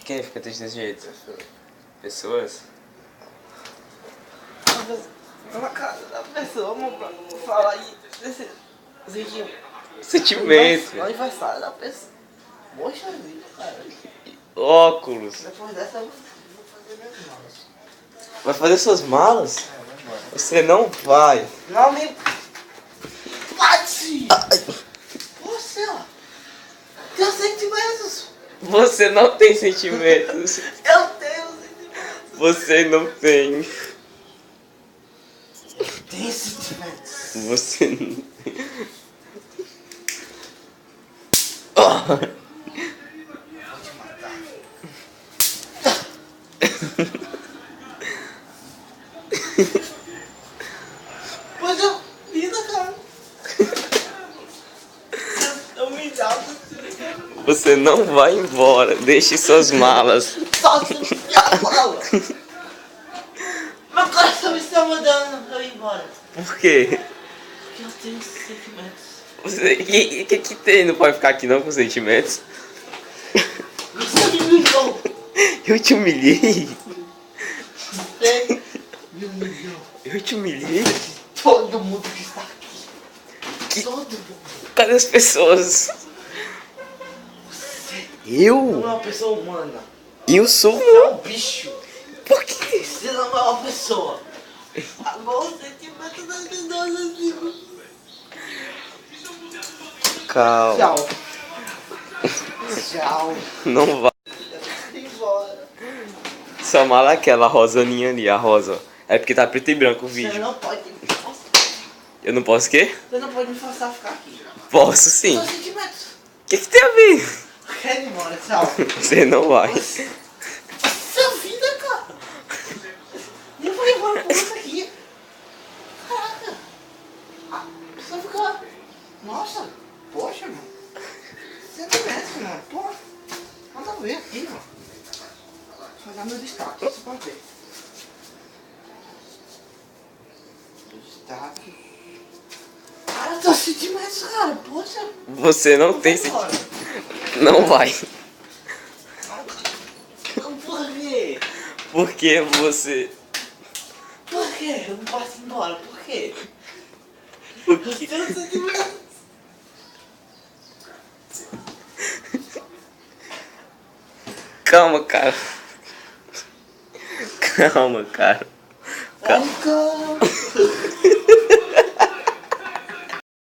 Quem fica triste desse jeito? Pessoas? Na casa da pessoa, amor, pra falar aí desse Sentimento. o aniversário da pessoa. Poxa vida, cara. Óculos. Depois dessa eu vou fazer minhas malas. Vai fazer suas malas? Vai embora. Você não vai. Não me bate! Você, ó. Tem sentimentos. Você não tem sentimentos. Eu tenho sentimentos. Você não tem. Tem sentimentos. Você não tem. Oh. Vou te matar. Mas eu... Vida, cara. Eu me dá. Você não vai embora. Deixe suas malas. Só se a mala. Meu coração está mandando pra eu ir embora. Por quê? Porque eu tenho sentimentos. Você... que tem? Não pode ficar aqui não com sentimentos? Você me humilhou. Eu te humilhei. Você me humilhou. Eu te humilhei? Todo mundo que está aqui. Que- Todo mundo. Cadê as pessoas? Você não Eu? é uma pessoa humana. Eu sou Você é um bicho. Por quê? Você não é uma pessoa. Agora o sentimento das pessoas assim. Calma. Tchau. Tchau. Não vai. Eu quero ir embora. Sua mala é aquela rosaninha ali, a rosa. É porque tá preto e branco o Você vídeo. não pode. Eu não posso o quê? Você não pode me forçar a ficar aqui. Posso sim. São O sentimentos. que tem a ver? Eu quero ir embora, tchau. Você não vai. Sua vida, cara. Eu vou embora com você aqui. Caraca. Ah, você vai ficar. Nossa, poxa, mano. Você não merece, mano. Pô, nada a ver aqui, mano. Vou olhar meu destaque, você pode ver. Destaque. Cara, eu tô sentindo mais, cara. Poxa. Você não tem Vambora. sentimento. Não vai. Por quê? Porque você. Por quê? Eu não posso ir embora. Por quê? O Eu quê? tenho sentimentos. Calma, cara. Calma, cara. Ai, cara.